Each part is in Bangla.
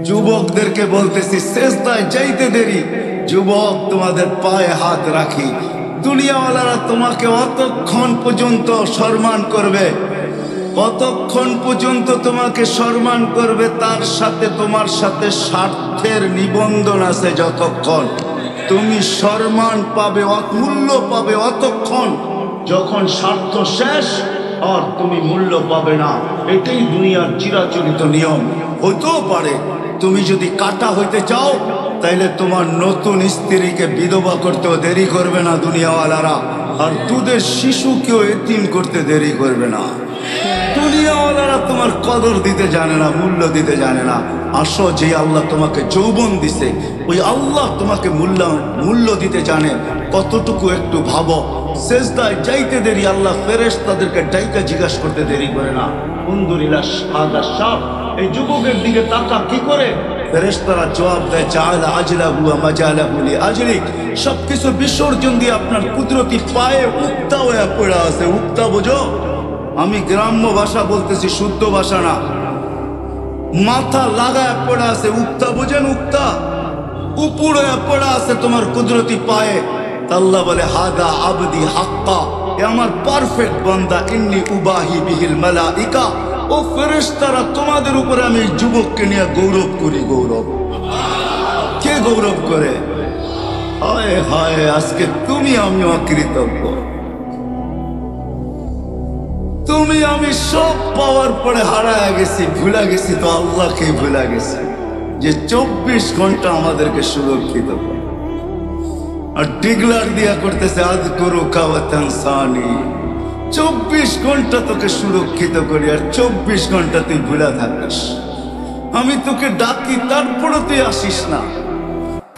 যুবকদেরকে বলতেছি সেজদায় যাইতে দেরি। যুবক, তোমাদের পায়ে হাত রাখি, দুনিয়াওয়ালারা তোমাকে অতক্ষণ পর্যন্ত সম্মান করবে, কতক্ষণ পর্যন্ত তোমাকে সম্মান করবে, তার সাথে তোমার সাথে স্বার্থের নিবন্ধন আছে। যতক্ষণ তুমি সম্মান পাবে, মূল্য পাবে, অতক্ষণ যখন স্বার্থ শেষ আর তুমি মূল্য পাবে না। এটাই দুনিয়ার চিরাচরিত নিয়ম। হইতেও পারে তুমি যদি কাটা হইতে চাও, তাইলে তোমার নতুন স্ত্রীকে বিধবা করতেও দেরি করবে না দুনিয়াওয়ালারা, আর দুধের শিশুকেও এতিম করতে দেরি করবে না। দুনিয়াওয়ালারা তোমার কদর দিতে জানে না, মূল্য দিতে জানে না। আসো, যে আল্লাহ তোমাকে যৌবন দিছে, ওই আল্লাহ তোমাকে মূল্য দিতে জানে। কতটুকু একটু ভাবো। সেজদায় যাইতে দেরি, আল্লাহ ফেরেশতাদেরকে ডাইকা জিজ্ঞাসা করতে দেরি করে না। আলহামদুলিল্লাহ, সাদা সাপ এই যুবকের দিকে তাকা কি করে? ফেরেশতারা জবাব দেয়, জাআলা আজলাহু ওয়া মাজালাহু লিআজলিক। সবকিছু বিসর্জন দিয়ে আপনার কুদরতি পায়ে উক্তা হয়ে পড়ে আছে। উক্তা বোঝো? আমি গ্রাম্য ভাষা বলতেছি, শুদ্ধ ভাষা না। মাথা লাগায় পড়ে আছে, উক্তা বোঝেন? উক্তা উপরে পড়ে আছে তোমার কুদরতি পায়ে। আল্লাহ বলে, হাদা আবদি হাক্কা, এ আমার পারফেক্ট বান্দা। ইন্নী উবাহি বিহিল মালাইকা। ও ফেরেশতারা, তোমাদের উপরে আমি যুবককে নিয়ে গৌরব করি। গৌরব কে গৌরব করে? হায় হায়, আজকে তুমি আমি অকৃতজ্ঞ। তুমি আমি সব পাওয়ার পরে হারায় গেছি, ভুলে গেছি তো আল্লাহকে ভুলে গেছি, যে 24 ঘন্টা আমাদেরকে সুরক্ষিত করে। আর ডিগলার দিয়া করতেছে, আজ করো কাওয়াতানসানি। 24 ঘন্টা তোকে সুরক্ষিত করি, আর 24 ঘন্টা তুই ভুলে থাকিস। আমি তোকে ডাকি, তারপরে তুই আসিস না।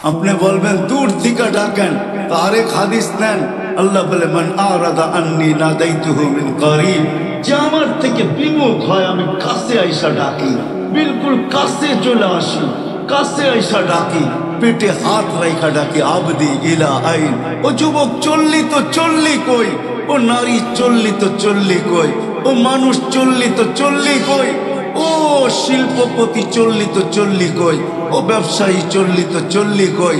আপনি বলবেন দূর থেকে ডাকেন, তারেক হাদিস নেন। আল্লাহ বলে, মান আরাদা আন্নি নাদাইতুহু মিন করিব। যে আমার থেকে বিমুখ হয়, আমি কাছে আইসা ডাকি, বিলকুল কাছে চলে আসি, কাছে আইসা ডাকি, পেটে হাত রাইখা ডাকি, আবদি ইলা আইন। ও যুবক, চললি তো চললি কই? ও নারী, চললি তো চললি কই? ও মানুষ, চললি তো চললি কই? ও শিল্পপতি, চললি তো চললি কই? ও ব্যবসায়ী, চললি তো চললি কই?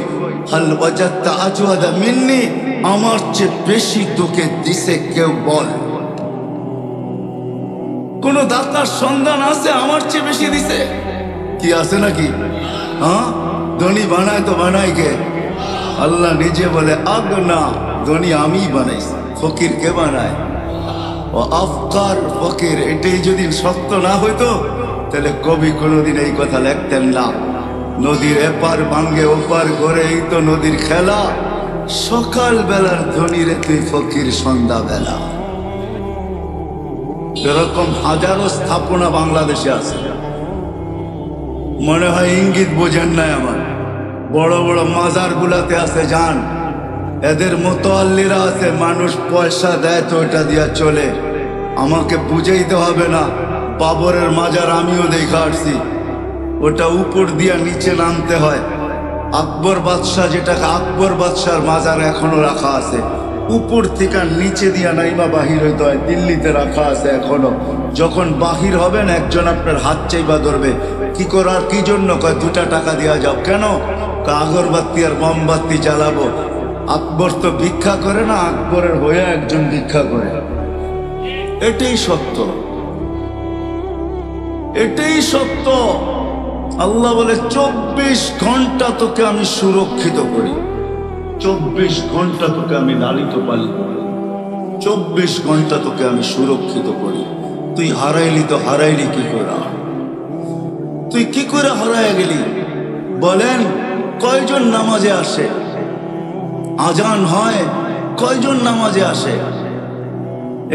হাল ওয়াজাদতা আজওয়াদা মিন্নি, আমার চেয়ে বেশি তোকে দিছে কেউ? বল, কোন দাতার সন্ধান আছে আমার চেয়ে বেশি দিছে? কি আছে নাকি? হ্যাঁ, ধনী বানায় তো বানাই কে? আল্লাহ নিজে বলে, আগনা, ধনী আমি বানাইছি, ফকির কে বানায়? ও আফকার ফকির। এটাই যদি সত্য না হইতো, তাহলে কবি কোনোদিন এই কথা লিখতেন না। নদীর এপার ভাঙ্গে ওপার গড়ে, এই তো নদীর খেলা। সকাল বেলার ধনী রে তুই ফকির সন্ধ্যা বেলা। এরকম হাজারো স্থাপনা বাংলাদেশে আছে। মনে হয় ইঙ্গিত বোঝেন নাই আমার। বড় বড় মাজার গুলাতে আছে, যান, এদের মোতাল্লিরা আছে, মানুষ পয়সা দেয় তো ওটা দিয়া চলে। আমাকে বুঝাইতে হবে না, বাবরের মাজার আমিও দেখা আসছি। ওটা উপর দিয়া নিচে নামতে হয়। আকবর বাদশাহ, যেটাকে আকবর বাদশার মাজার এখনো রাখা আছে, উপর থেকে নিচে দিয়া নাইবা বাহির হইতে হয়। দিল্লিতে রাখা আছে এখনো। যখন বাহির হবেন, একজন আপনার হাত চাইবা ধরবে। কি করার, কি জন্য? কয় 2 টাকা দেওয়া যাও। কেন? আগরবাতি আর মোমবাতি জ্বালাবো। আকবর তো ভিক্ষা করে না, আকবরের হয়ে একজন ভিক্ষা করে। এটাই সত্য, এটাই সত্য। আল্লাহ বলে, 24 ঘন্টা তোকে আমি সুরক্ষিত করি, 24 ঘন্টা তোকে আমি লালিত পালিত করি, 24 ঘন্টা তোকে আমি সুরক্ষিত করি। তুই হারাইলি তো হারাইলি কি করে? তুই কি করে হারায় গেলি? বলেন, কয়জন নামাজে আসে? আজান হয়, কয়জন নামাজে আসে?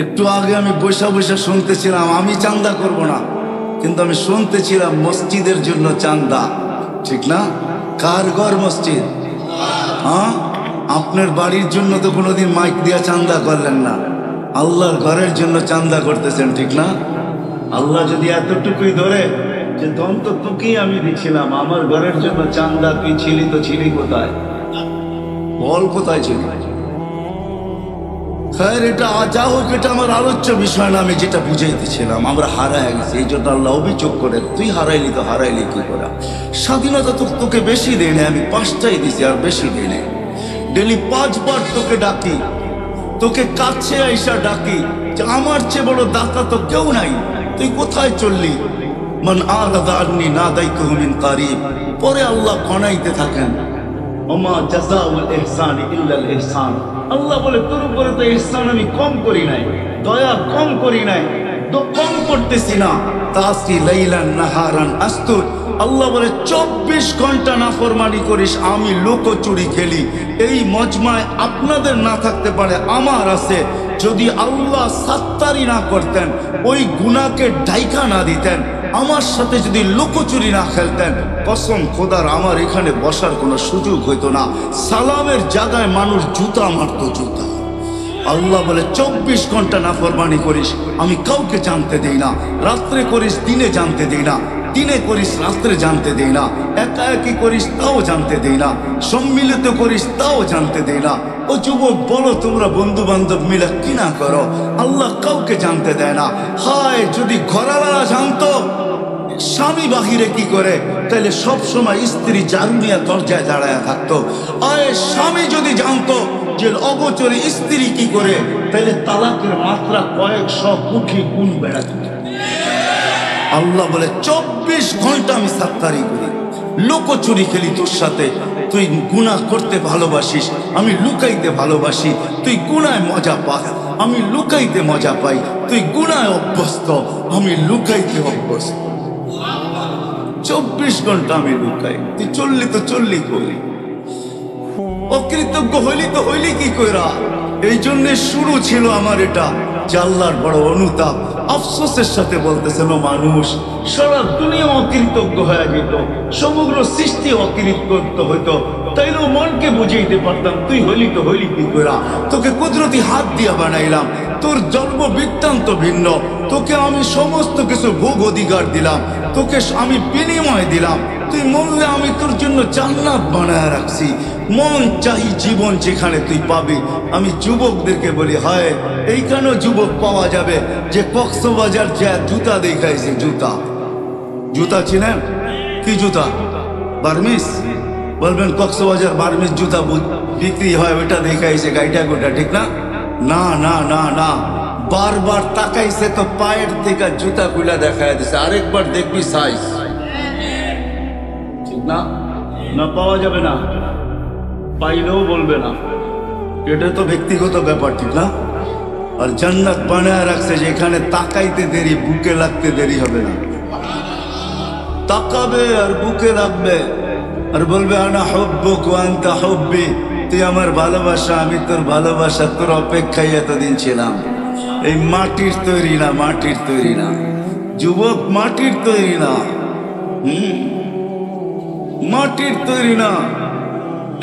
একটু আগে আমি বসে বসে শুনতেছিলাম, আমি চান্দা করব না, কিন্তু আমি শুনতেছিলাম মসজিদের জন্য চান্দা। ঠিক না? কার ঘর মসজিদ? হ্যাঁ, আপনার বাড়ির জন্য তো কোনোদিন মাইক দিয়া চান্দা করলেন না, আল্লাহর ঘরের জন্য চান্দা করতেছেন। ঠিক না? আল্লাহ যদি এতটুকুই ধরে যে দম তো তোকেই আমি দিচ্ছিলাম, আমার ঘরের জন্য চান্দা, তুই ছিলি তো ছিলি কোথায়? বল, কোথায় ছিল? হ্যাঁ, এটা যা হোক, এটা আমার আলোচ্য বিষয় না। আমি যেটা বুঝাইতেছিলাম, আমরা হারায় গেছি, এই জন্য আল্লাহ অভিযোগ করে, তুই হারাইলি তো হারাইলি কি করে? স্বাধীনতা তো তোকে বেশি দেয় না, আমি 5টাই দিছি, আর বেশি দেয় না। ডেলি 5 বার তোকে ডাকি, তোকে কাছে আইসা ডাকি যে আমার চেয়ে বড় দাতা তো কেউ নাই, তুই কোথায় চললি? মান আরাদা আন্নি নাদাইতুহু মিন কারিব। পরে আল্লাহ কনাইতে থাকেন, ওমা জাযাউল ইহসানি ইল্লাল ইহসান। আল্লাহ বলে, তোর উপরে তো ইহসান আমি কম করি নাই, দয়া কম করি নাই, তো কম করতেছি না। তাসি লাইলান নাহারান আস্তুর। আল্লাহ বলে 24 ঘন্টা নাফরমানি করিস, আমি লুকোচুরি খেলি। এই মজমায় আপনাদের না থাকতে পারে, আমার আছে। যদি আল্লাহ সাত্তারি না করতেন, ওই গুনাহকে ডাইকা না দিতেন, আমার সাথে যদি লুকোচুরি না খেলতেন, কসম খোদার আমার এখানে বসার কোনো সুযোগ হইতো না। সালামের জায়গায় মানুষ জুতা মারতো, জুতা। আল্লাহ বলে 24 ঘন্টা নাফরমানি করিস, আমি কাউকে জানতে দেই না। রাত্রে করিস, দিনে জানতে দেই না। দিনে করিস, রাত্রে জানতে দেই না। একা একই করিস, তাও জানতে দেই না। সম্মিলিত করিস, তাও জানতে দেই না। ও যুবক, বলো তোমরা বন্ধু বান্ধব মিলে কি না করো, আল্লাহ কাউকে জানতে দেয় না। হায়, যদি ঘরালারা জানতো স্বামী বাহিরে কি করে, তাহলে সব সময় স্ত্রী ঝাড়ু নিয়ে দরজায় দাঁড়ায় থাকতো। আয়, স্বামী যদি জানতো যে অগোচরে স্ত্রী কি করে, তাহলে তালাকের মাত্রা কয়েকশো কোটি গুণ বেড়া দিত। আল্লাহ বলে 24 ঘন্টা আমি সাত্তারি করি, লুকোচুরি খেলি তোর সাথে। তুই গুনাহ করতে ভালোবাসিস, আমি লুকাইতে ভালোবাসি। তুই গুনায় মজা পাস, আমি লুকাইতে মজা পাই। তুই গুনায় অভ্যস্ত, আমি লুকাইতে অভ্যস্ত। 24 ঘন্টা আমি লুকাই। তুই চললি তো চললি করি, অকৃতজ্ঞ হইলি তো হইলি কি কইরা? এই জন্য শুরু ছিল আমার এটা, যে আল্লাহর বড় অনুতাপ। আফসোসের সাথে বলতেছিল, মানুষ সারা দুনিয়া অকৃতজ্ঞ হয়ে যেত, সমগ্র সৃষ্টি অকৃতজ্ঞ হইতো, তাইলেও মনকে বুঝাইতে পারতাম, তুই হইলি তো হইলি কি কইরা? তোকে কুদরতি হাত দিয়া বানাইলাম, তোর জন্ম বৃত্তান্ত ভিন্ন, তোকে আমি সমস্ত কিছু ভোগ অধিকার দিলাম, তোকে আমি বিনিময় দিলাম। তুই মরলে আমি তোর জন্য জান্নাত বানায় রাখছি। মন চাই জীবন যেখানে তুই পাবি। আমি যুবকদেরকে বলি, হয় এইখানেও যুবক পাওয়া যাবে যে কক্সবাজার যা জুতা দেখাইছে। জুতা, জুতা চিনেন? কি জুতা? বার্মিস। বলবেন কক্সবাজার বার্মিস জুতা বিক্রি হয়, ওইটা দেখাইছে গাইটা গোটা, ঠিক না? না না না না, বারবার তাকাইছে তো পায়ের থেকে জুতা খুলে দেখায় দিছে। আরেকবার দেখবি সাইজ, ঠিক না? না, পাওয়া যাবে না, পাইলেও বলবে না। এটা তো ব্যক্তিগত ব্যাপার, ঠিক না? আর জান্নাত বানায় রাখছে যেখানে তাকাইতে দেরি, বুকে লাগতে দেরি হবে না। তাকাবে আর বুকে লাগবে, আর বলবে আনা হুব্বুক ওয়া আনতা হুব্বি। তুই আমার ভালোবাসা, আমি তোর ভালোবাসা, তোর অপেক্ষায় এতদিন ছিলাম। এই মাটির তৈরি না, মাটির তৈরি না যুবক, মাটির তৈরি না। মাটির তৈরি না।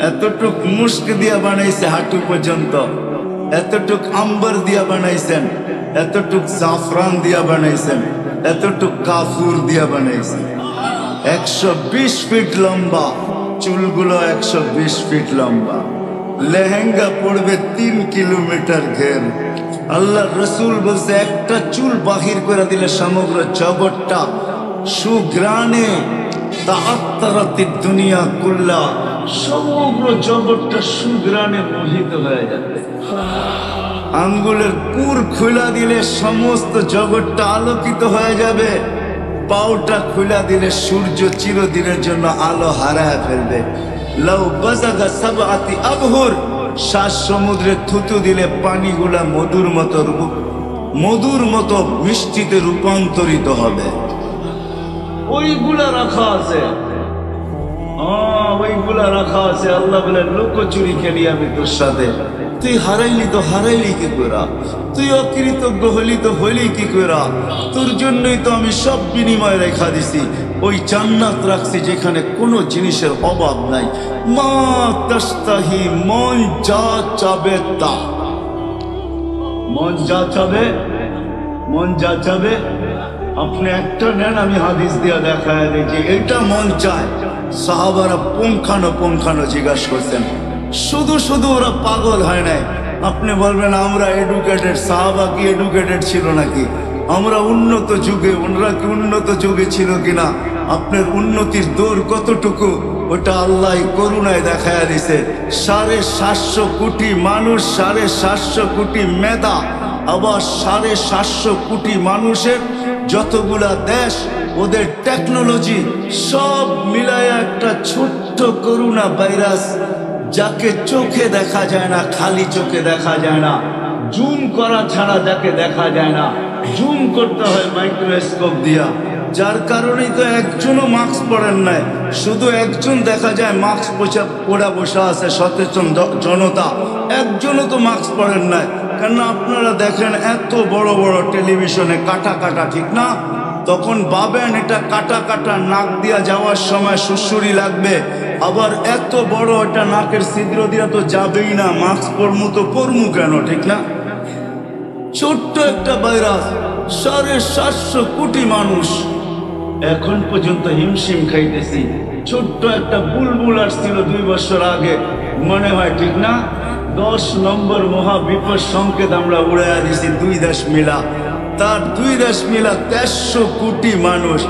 এতটুক মুস্ক দিয়া বানাইছে হাঁটু পর্যন্ত, এতটুক আম্বার দিয়া বানাইছেন, এতটুক জাফরান দিয়া বানাইছেন, এতটুক কাফুর দিয়া বানাইছেন। 120 ফিট লম্বা, চুলগুলো 120 ফিট লম্বা। লেহেঙ্গা পড়বে 3 কিলোমিটার ঘের। আল্লাহ রসুল বলছে, একটা চুল বাহির করে দিলে সমগ্র জগৎটা সুগ্রাণে তাআত্তারাতিদ দুনিয়া কুল্লা, সমগ্র জগৎটা সুগ্রাণে মোহিত হয়ে যাবে। আঙ্গুলের পুর খুলা দিলে সমস্ত জগৎটা আলোকিত হয়ে যাবে। পাউটা খুলা দিলে সূর্য চিরদিনের জন্য আলো হারায় ফেলবে। লাউ বাজাগা সাবআতি আবহুর, 7 সমুদ্রে থুতু দিলে পানিগুলা মধুর মতো মিষ্টিতে রূপান্তরিত হবে। ওইগুলা রাখা আছে, ওইগুলা রাখা আছে। আল্লাহ বলে, লুকোচুরি খেলি আমি তোর সাথে। তুই হারাইলি তো হারাইলি কি কইরা? তুই অকৃতজ্ঞ হইলি তো হইলি কি কইরা? তোর জন্যই তো আমি সব বিনিময় রেখা দিছি। ওই জান্নাত রাখছি যেখানে কোনো জিনিসের অভাব নাই। মা তাস্তাহি, মন যা চাবে তা। মন যা চাবে, মন যা চাবে। আপনি একটা নেন, আমি হাদিস দিয়া দেখায় দিই যে এটা মন চায়। সাহাবারা পুঙ্খানো জিজ্ঞাসা করছেন। শুধু শুধু ওরা পাগল হয় নাই, আপনি বলবেন আমরা এডুকেটেড, সাহাবা কি এডুকেটেড ছিল নাকি? আমরা উন্নত যুগে, ওনারা কি উন্নত যুগে ছিল কিনা? আপনার উন্নতির দৌড় কতটুকু ওটা আল্লাহ করুণায় দেখায় দিছে। 750 কোটি মানুষ, 750 কোটি মেধা, আবার 750 কোটি মানুষের যতগুলা দেশ, ওদের টেকনোলজি সব মিলায় একটা ছোট্ট করুণা ভাইরাস, যাকে চোখে দেখা যায় না, খালি চোখে দেখা যায় না, জুম করা ছাড়া যাকে দেখা যায় না, জুম করতে হয় মাইক্রোস্কোপ দিয়া। যার কারণেই তো একজনও মাস্ক পরেন নাই, শুধু একজন দেখা যায় মাস্ক পরা বসা আছে, সচেতন জনতা, একজনও তো মাস্ক পরেন নাই। কেন আপনারা দেখেন এত বড় বড় টেলিভিশনে কাটা কাটা, ঠিক না? তখন ভাবেন এটা কাটা কাটা, নাক দিয়া যাওয়ার সময় সুসুরি লাগবে, আবার এত বড় এটা নাকের ছিদ্র দিয়া তো যাবেই না, মাস্ক পরমু তো পরমু কেন, ঠিক না? ছোট্ট একটা ভাইরাস, 750 কোটি মানুষ এখন পর্যন্ত হিমশিম খাইতেছি। ছোট্ট একটা বুলবুল আসছিল 2 বছর আগে, মনে হয়, ঠিক না? 10 নম্বর মহাবিপদ সংকেত আমরা উড়াইয়া দিছি 2 দেশ মিলা। তার 2 দেশ মিলা 150 কোটি মানুষ,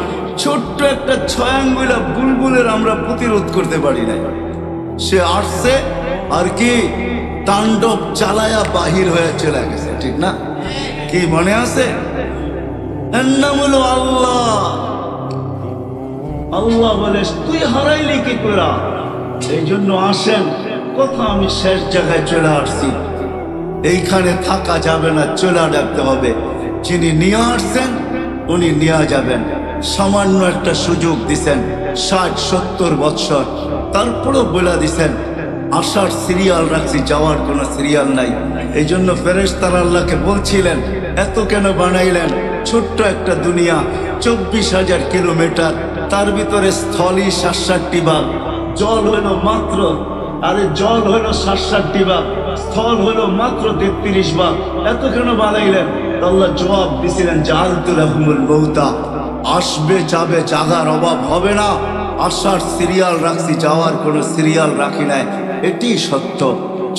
ছোট্ট একটা 6 আঙ্গুলা বুলবুলের আমরা প্রতিরোধ করতে পারি নাই। সে আসছে আর কি তাণ্ডব চালায়া বাহির হয়ে চলে গেছে, ঠিক না? কি মনে আছে? এর নাম হলো আল্লাহ। আল্লাহ বলে তুই হারাইলি কি তোরা? এই জন্য আসেন, কথা আমি শেষ জায়গায় চলে আসছি, এইখানে থাকা যাবে না, চলে ডাকতে হবে। যিনি নিয়ে আসছেন উনি নিয়ে যাবেন। সামান্য একটা সুযোগ দিছেন, 60-70 বৎসর, তারপরও বলে দিছেন আসার সিরিয়াল রাখছি, যাওয়ার কোনো সিরিয়াল নাই। এই জন্য ফেরেশতারা আল্লাহকে বলছিলেন এত কেন বানাইলেন? ছোট্ট একটা দুনিয়া, 24,000 কিলোমিটার, তার ভিতরে স্থলই 67 ভাগ, জল হলো মাত্র, জল হলো 67 ভাগ, স্থল হলো মাত্র 33 ভাগ, এত কেন বানাইলেন? আল্লাহ জবাব দিছিলেন জাআলতুলাহুমুল মৌতা, আসবে যাবে, জাগার অভাব হবে না। আসার সিরিয়াল রাখছি, যাওয়ার কোনো সিরিয়াল রাখি নাই, এটি সত্য।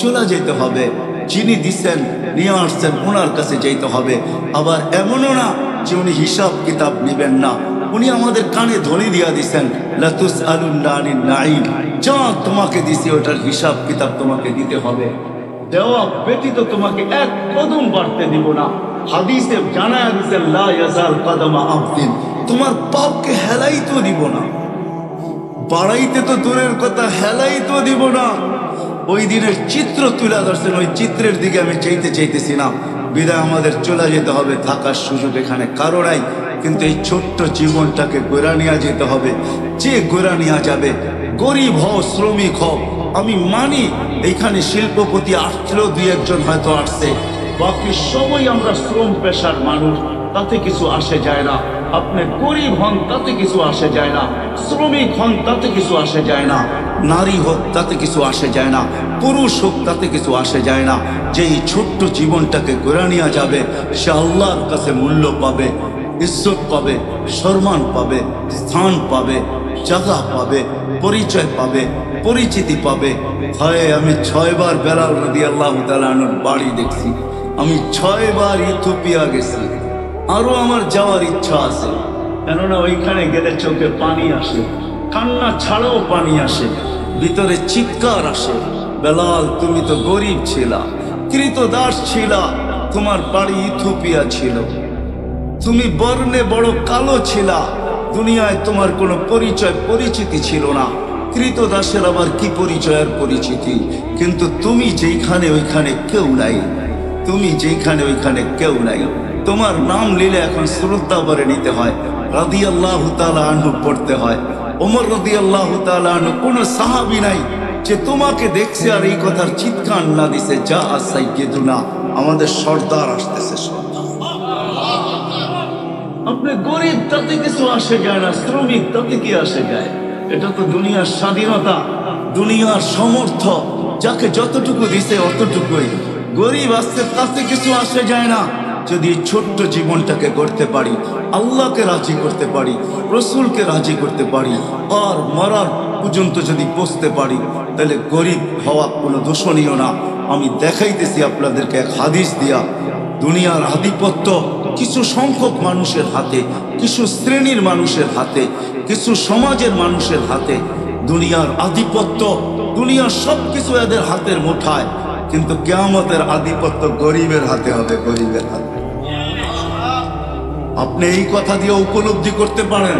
চলে যেতে হবে, যিনি দিচ্ছেন নিয়ে আসছেন ওনার কাছে যেতে হবে। আবার এমনও না যে উনি হিসাব কিতাব নেবেন না, উনি আমাদের কানে ধরে দিয়া দিচ্ছেন লাতুসআলুন্না আনিন নাঈম, যা তোমাকে দিছি ওটার হিসাব কিতাব তোমাকে দিতে হবে। দেওয়া ব্যতীত তোমাকে এক কদম বাড়তে দিব না। হাদিসে জানায়া দিয়েছেন লা ইয়াজাল কদমা আবদিন, তোমার পাপকে হেলাইতে দিব না, বাড়াইতে তো দূরের কথা, হেলাইতে দিব না। ওই দিনের চিত্র তুলে ধরছেন, ওই চিত্রের দিকে আমি চাইতেছি না। বিদায় আমাদের চলে যেতে হবে, থাকার সুযোগ এখানে কারো নাই। কিন্তু এই ছোট্ট জীবনটাকে গড়া নিয়ে যেতে হবে। যে গড়া নিয়ে যাবে, গরিব হও শ্রমিক হও, আমি মানি এইখানে শিল্পপতি আসলেও 2-1 হয়তো আসছে, বাকি সবাই আমরা শ্রম পেশার মানুষ, তাতে কিছু আসে যায় না। আপনি গরিব হন তাতে কিছু আসে যায় না, শ্রমিক হন তাতে কিছু আসে যায় না, নারী হোক তাতে কিছু আসে যায় না, পুরুষ হোক তাতে কিছু আসে যায় না। যে এই ছোট্ট জীবনটাকে গড়া নিয়ে যাবে, সে আল্লাহর কাছে মূল্য পাবে, ইজ্জত পাবে, সম্মান পাবে, স্থান পাবে, জায়গা পাবে, পরিচয় পাবে, পরিচিতি পাবে। হয় আমি 6 বার বেলাল রাদিয়াল্লাহু তাআলা আনহুর বাড়ি দেখছি, আমি 6 বার ইথিওপিয়া গেছি, আরো আমার যাওয়ার ইচ্ছা আছে। কেননা ওইখানে গেলে চোখে পানি আসে, কান্না ছাড়াও পানি আসে, ভিতরে চিৎকার আসে। বেলাল তুমি তো গরিব ছিলা, কৃতদাস ছিলা, তোমার বাড়ি ইথিওপিয়া ছিল, তুমি বর্ণে বড় কালো ছিলা, দুনিয়ায় তোমার কোনো পরিচয় পরিচিতি ছিল না। কৃতদাসের আবার কি পরিচয়ের পরিচিতি? কিন্তু তুমি যেইখানে ওইখানে কেউ নাই, তুমি যেইখানে ওইখানে কেউ নাই। তোমার নাম নিলে এখন শ্রদ্ধা করে নিতে হয়, রাদিয়াল্লাহু তাআলা আনহু পড়তে হয়। ওমর রাদিয়াল্লাহু তাআলা আনহু, কোনো সাহাবী নাই যে তোমাকে দেখছে আর এই কথার চিৎকার না দিছে যা সাইয়্যিদুনা, আমাদের সর্দার আসতেছে, সর্দার। আপনি গরিব তাতে কিছু আসে যায় না, শ্রমিক তাতে কি আসে যায়? এটা তো দুনিয়ার স্বাধীনতা, দুনিয়ার সমর্থ, যাকে যতটুকু দিছে অতটুকুই। গরিব আসছে তাতে কিছু আসে যায় না। যদি ছোট্ট জীবনটাকে গড়তে পারি, আল্লাহকে রাজি করতে পারি, রসুলকে রাজি করতে পারি, আর মরার পর্যন্ত যদি পৌঁছতে পারি, তাহলে গরিব হওয়া কোনো দূষণীয় না। আমি দেখাইতেছি আপনাদেরকে এক হাদিস দিয়া। দুনিয়ার আধিপত্য কিছু সংখ্যক মানুষের হাতে, কিছু শ্রেণীর মানুষের হাতে, কিছু সমাজের মানুষের হাতে। দুনিয়ার আধিপত্য, দুনিয়ার সবকিছু এদের হাতের মুঠায়, কিন্তু কিয়ামতের আধিপত্য গরিবের হাতে হবে, গরিবের হাতে। আপনি এই কথা দিয়ে উপলব্ধি করতে পারেন।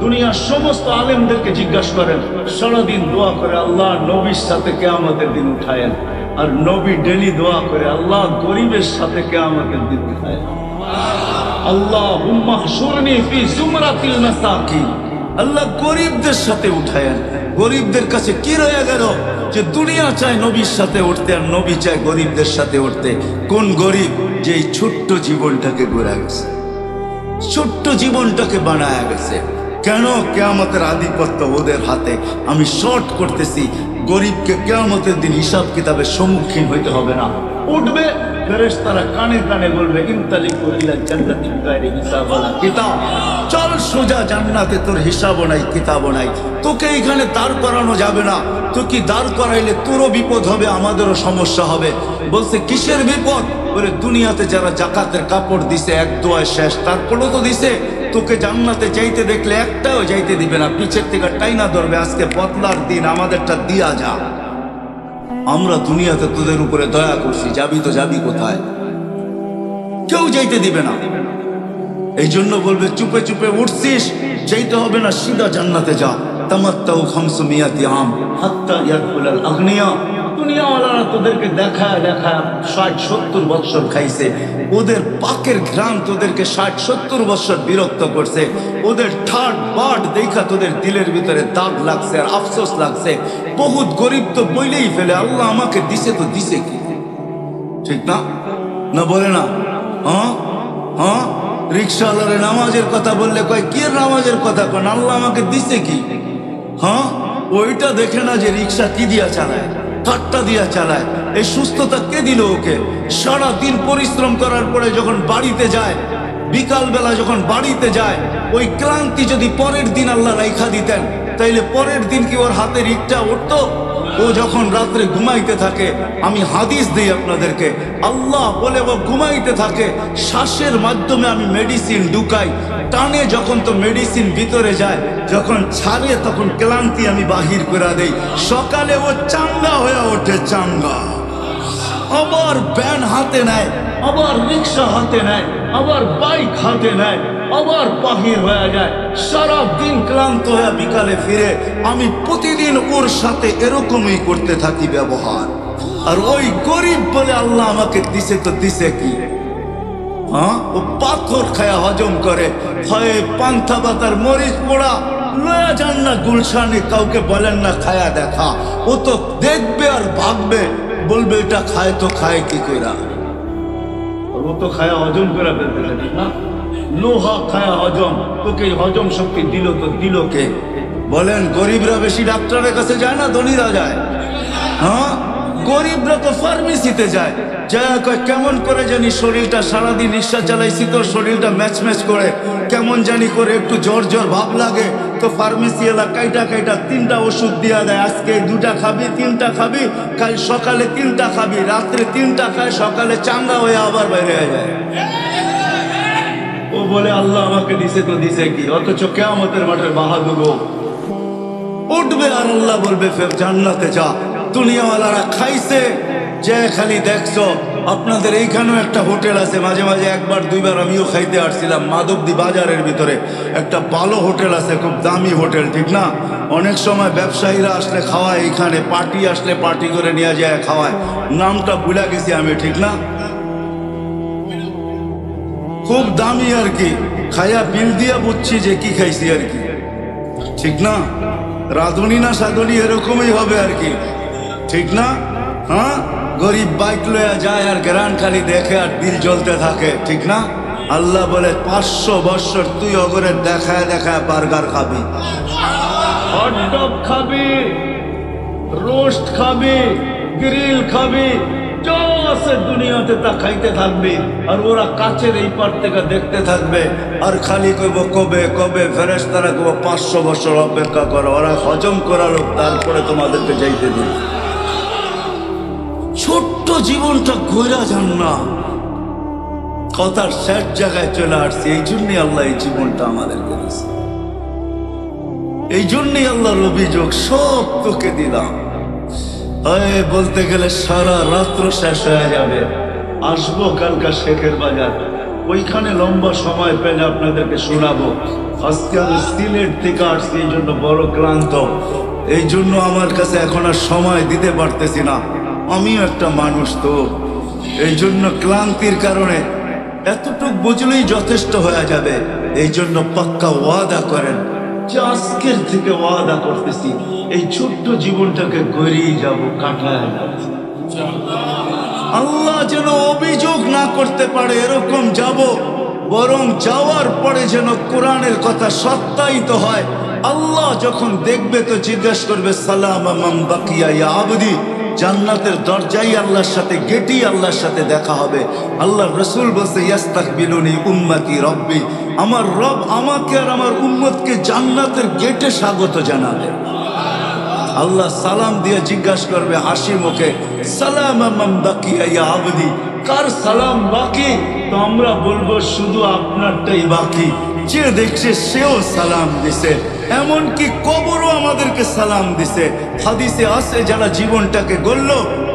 দুনিয়ার সমস্ত আলেমদেরকে জিজ্ঞাসা করেন, সারাদিন দোয়া করে আল্লাহ নবীর সাথে কিয়ামতের দিন উঠায়েন, আর নবী ডেলি দোয়া করে আল্লাহ গরিবের সাথে কিয়ামতের দিন উঠায়েন। আল্লাহুম্মা হশুরনি ফি জুমরাতিল মাসাকিন, আল্লাহ গরিবদের সাথে উঠায়েন। গরিবদের কাছে কি রয়ে গেল যে দুনিয়া চায় নবীর সাথে উঠতে, আর নবী চায় গরিবদের সাথে উঠতে? কোন গরিব? যে এই ছোট্ট জীবনটাকে গড়ে গেছে, ছোট্ট জীবনটাকে বানায় গেছে। কেন? কিয়ামতের আধিপত্য ওদের হাতে। আমি শর্ট করতেছি, গরিবকে কিয়ামতের দিন হিসাব কিতাবের সম্মুখীন হইতে হবে না। উঠবে ফেরেশতারা কানে কানে বলবে, ইনতালিকু ইলা জান্নাতি বিগাইরি হিসাব ওয়ালা কিতাব, চল সোজা জান্নাতে, তোর হিসাবও নাই কিতাবও নাই। তোকে এখানে দাঁড় করানো যাবে না। তোকে দাঁড় করাইলে তোরও বিপদ হবে, আমাদেরও সমস্যা হবে। বলছে কিসের বিপদ? বলে দুনিয়াতে যারা জাকাতের কাপড় দিছে এক দোয়ায় শেষ, তারপরেও তো দিছে। তোকে জান্নাতে যাইতে দেখলে একটাও যাইতে দিবে না, পিছের থেকে টাইনা ধরবে, আজকে বদলার দিন, আমাদেরটা দিয়া যা। আমরা দুনিয়াতে তোদের উপরে দয়া করছি, যাবি তো যাবি কোথায়? কেউ যাইতে দিবে না। এই জন্য বলবে চুপে চুপে উঠছিস, যাইতে হবে না, সিধা জান্নাতে যা। তামাত্তাউ খামসুমিয়াতি আম হাত্তা ইয়াদখুলাল আগনিয়া। দুনিয়াওয়ালারা তোদেরকে দেখায় দেখায় 60-70 বৎসর খাইছে। ওদের পাকের ঘ্রাণ তোদেরকে 60-70 বৎসর বিরক্ত করছে। ওদের ঠাট বাট দেখা তোদের দিলের ভিতরে দাগ লাগছে আর আফসোস লাগছে। বহুত গরিব তো বইলেই ফেলে, আল্লাহ আমাকে দিছে তো দিছে কি? ঠিক না? না বলে না? হ্যাঁ হ্যাঁ, রিক্সাওয়ালারে নামাজের কথা বললে কয় কি নামাজের কথা কন, আল্লাহ আমাকে দিছে কি? হ্যাঁ, ওইটা দেখে না যে রিক্সা কি দিয়া চালায়, ঠাট্টা দিয়া চালায়। এই সুস্থতা কে দিল ওকে? সারা দিন পরিশ্রম করার পরে যখন বাড়িতে যায়, বিকাল বেলা যখন বাড়িতে যায়, ওই ক্লান্তি যদি পরের দিন আল্লাহ রাইখা দিতেন, তাইলে পরের দিন কি ওর হাতে রিক্সা উঠতো? ও যখন রাত্রে ঘুমাইতে থাকে, আমি হাদিস দিই আপনাদেরকে, আল্লাহ বলে ও ঘুমাইতে থাকে, শ্বাসের মাধ্যমে আমি মেডিসিন ঢুকাই, টানে যখন তো মেডিসিন ভিতরে যায়, যখন ছাড়ে তখন ক্লান্তি আমি বাহির করে দেই। সকালে ও চাঙ্গা হয়ে ওঠে, চাঙ্গা। আবার ভ্যান হাতে নেয়, আবার রিক্সা হাতে নেয়, আবার বাইক হাতে নেয়, আবার বাহির হয়ে যায়। সারা দিন ক্লান্ত হয়ে বিকালে ফিরে। আমি প্রতিদিন ওর সাথে এরকমই করতে থাকি ব্যবহার। আর ওই গরিব বলে আল্লাহ আমাকে দিছে তো দিছে কি? হ্যাঁ, ও পাথর খায়া হজম করে, হয় পান্থা পাতার মরিচ পোড়া লয়া যান না গুলশানে, কাউকে বলেন না খায়া দেখা। ও তো দেখবে আর ভাববে, বলবে এটা খায় তো খায় কি কইরা? ও তো খায়া হজম করে ফেলতে পারি না। লোহা খায়া হজম, তোকে হজম শক্তি দিল তো দিল কে? বলেন, গরিবরা বেশি ডাক্তারের কাছে যায় না ধনীরা যায়? হ্যাঁ, গরিবরা তো ফার্মেসিতে যায়, যায় কয় কেমন করে জানি শরীরটা, সারাদিন রিক্সা চালাইছি তো শরীরটা ম্যাচ ম্যাচ করে, কেমন জানি করে একটু জ্বর জ্বর ভাব লাগে, তো ফার্মেসি এলা কাইটা কাইটা 3টা ওষুধ দিয়া দেয়। আজকে 2টা খাবি, 3টা খাবি, কাল সকালে 3টা খাবি, রাত্রে 3টা খায়, সকালে চাঙ্গা হয়ে আবার বাইরে হয়ে যায়। ও বলে আল্লাহ আমাকে দিছে তো দিছে কি? অথচ কিয়ামতের মাঠের বাহাদুর উঠবে আর আল্লাহ বলবে ফের জান্নাতে যা। দুনিয়াওয়ালারা খাইছে যে খালি দেখছো। আপনাদের এইখানেও একটা হোটেল আছে, মাঝে মাঝে 1-2বার আমিও খাইতে আসছিলাম, মাধবদী বাজারের ভিতরে একটা ভালো হোটেল আছে, খুব দামি হোটেল, ঠিক না? অনেক সময় ব্যবসায়ীরা আসলে খাওয়ায়, এইখানে পার্টি আসলে পার্টি করে নিয়ে যায় খাওয়ায়, নামটা ভুলে গেছি আমি, ঠিক না? খুব দামি আর কি, খাইয়া বিল দিয়া বুঝছি যে কি খাইছি আর কি, ঠিক না? রাঁধুনি না সাধুনি এরকমই হবে আর কি, ঠিক না? হ্যাঁ, গরিব বাইক লয়া যায় আর গ্রান খালি দেখে আর দিল জ্বলতে থাকে, ঠিক না? আল্লাহ বলে 500 বৎসর তুই অগরের দেখায় দেখায় বার্গার খাবি, হটডগ খাবি, রোস্ট খাবি, গ্রিল খাবি, যা আছে দুনিয়াতে তা খাইতে থাকবি। আর ওরা কাছের এই পার থেকে দেখতে থাকবে আর খালি কইব কবে কবে ফেরেশতারা কইব 500 বছর অপেক্ষা করো, ওরা হজম করার তারপরে তোমাদেরকে যাইতে দিবে। ছোট্ট জীবনটা ঘুরা যান না, কথার শেষ জায়গায় চলে আসছে। এই জন্যই আল্লাহ এই জীবনটা আমাদেরকে দিয়েছে, এই জন্যই আল্লাহর অভিযোগ সব তোকে দিলাম। বলতে গেলে সারা রাত্র শেষ হয়ে যাবে। আসবো কালকা শেখের বাজার, ওইখানে লম্বা সময় পেলে আপনাদেরকে শোনাবো। আজকে আমি সিলেট থেকে আসছি, এই জন্য বড় ক্লান্ত, এই জন্য আমার কাছে এখন আর সময় দিতে পারতেছি না। আমিও একটা মানুষ তো, এই জন্য ক্লান্তির কারণে এতটুক বুঝলেই যথেষ্ট হয়ে যাবে। এই জন্য পাক্কা ওয়াদা করেন যে আজকের থেকে ওয়াদা করতেছি এই ছোট্ট জীবনটাকে গড়িয়ে যাব, কাটায় যাব। আল্লাহ যেন অভিযোগ না করতে পারে এরকম যাব, বরং যাওয়ার পরে যেন কোরআনের কথা সত্যায়িত হয়। আল্লাহ যখন দেখবে তো জিজ্ঞাসা করবে সালাম মান বাকিয়া ইয়া আবদি। জান্নাতের দরজাই আল্লাহর সাথে, গেটই আল্লাহর সাথে দেখা হবে। আল্লাহর রাসূল বলছে ইয়াস্তাকবিলুনি উম্মতি রব্বি, আমার রব আমাকে আর আমার উম্মতকে জান্নাতের গেটে স্বাগত জানাবে। আল্লাহ সালাম দিয়ে জিজ্ঞাসা করবে হাসি মুখে সালাম মান বাকিয়া ইয়া আবদি, কার সালাম বাকি? তো আমরা বলবো শুধু আপনারটাই বাকি। যে দেখছে সেও সালাম দিছে, এমনকি কবরও আমাদেরকে সালাম দিছে। হাদিসে আছে যারা জীবনটাকে গড়ল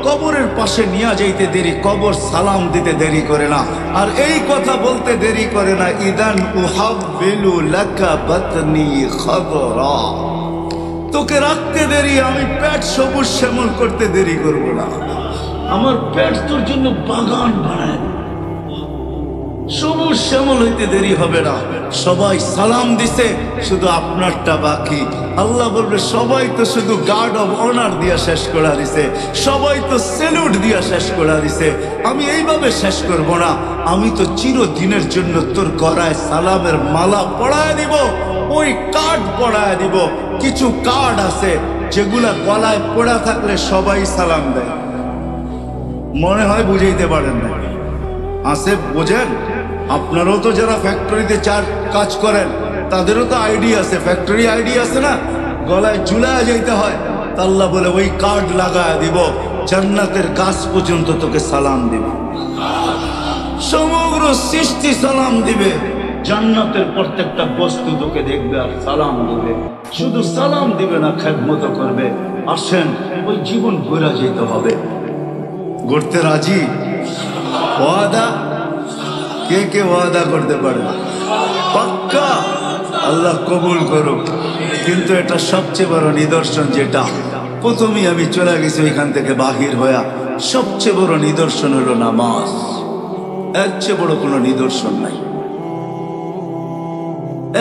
কবরের পাশে নিয়ে যাইতে দেরি, কবর সালাম দিতে দেরি করে না। আর এই কথা বলতে দেরি করে না, ইদান উহাব্বিলু লাকা বাতনি খাদরা, তোকে রাখতে দেরি, আমি পেট সবুজ শ্যামল করতে দেরি করব না। আমার পেট তোর জন্য বাগান বানায়, সবুজ শ্যামল হইতে দেরি হবে না। সবাই সালাম দিছে, শুধু আপনারটা বাকি। আল্লাহ বলবে সবাই তো শুধু গার্ড অব অনার দিয়া শেষ করা দিছে, সবাই তো স্যালুট দিয়া শেষ করা দিছে। আমি এইভাবে শেষ করব না, আমি তো চিরদিনের জন্য তোর গলায় সালামের মালা পড়ায় দিব, ওই কার্ড পড়ায় দিব। কিছু কার্ড আছে যেগুলা গলায় পড়া থাকলে সবাই সালাম দেয়, মনে হয় বুঝাইতে পারেন না। আছে বোঝেন? আপনারাও তো যারা ফ্যাক্টরিতে কাজ করেন তাদেরও তো আইডি আছে, ফ্যাক্টরি আইডি আছে না, গলায় ঝুলায় যাইতে হয়। আল্লাহ বলে ওই কার্ড লাগায় দিব, জান্নাতের গাছ পর্যন্ত তোকে সালাম দিবে, সমগ্র সৃষ্টি সালাম দিবে, জান্নাতের প্রত্যেকটা বস্তু তোকে দেখবে আর সালাম দিবে। শুধু সালাম দিবে না, খেদমত করবে। আসেন ওই জীবন ঘুরে যেতে হবে। গড়তে রাজি? ওয়াদা? কে কে ওয়াদা করতে পারে? পাক্কা? আল্লাহ কবুল করুক। কিন্তু এটা সবচেয়ে বড় নিদর্শন, যেটা প্রথমেই আমি চলে গেছি এখান থেকে বাহির হইয়া, সবচেয়ে বড় নিদর্শন হলো নামাজ। এর চেয়ে বড় কোনো নিদর্শন নাই,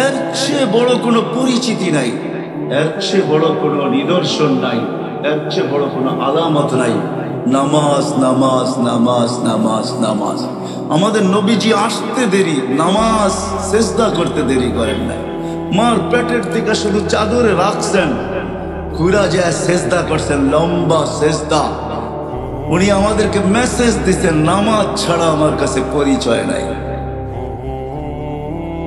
এর চেয়ে বড় কোনো পরিচিতি নাই, এর চেয়ে বড় কোনো নিদর্শন নাই, এর চেয়ে বড় কোনো আলামত নাই। নামাজ, নামাজ, নামাজ, নামাজ, নামাজ। আমাদের নবীজি আসতে দেরি, নামাজ সেজদা করতে দেরি করেন নাই। মার পেটের থেকে শুধু চাদরে রাখছেন, ঘুরা যায় সেজদা করছেন, লম্বা সেজদা। উনি আমাদেরকে মেসেজ দিচ্ছেন নামাজ ছাড়া আমার কাছে পরিচয় নাই।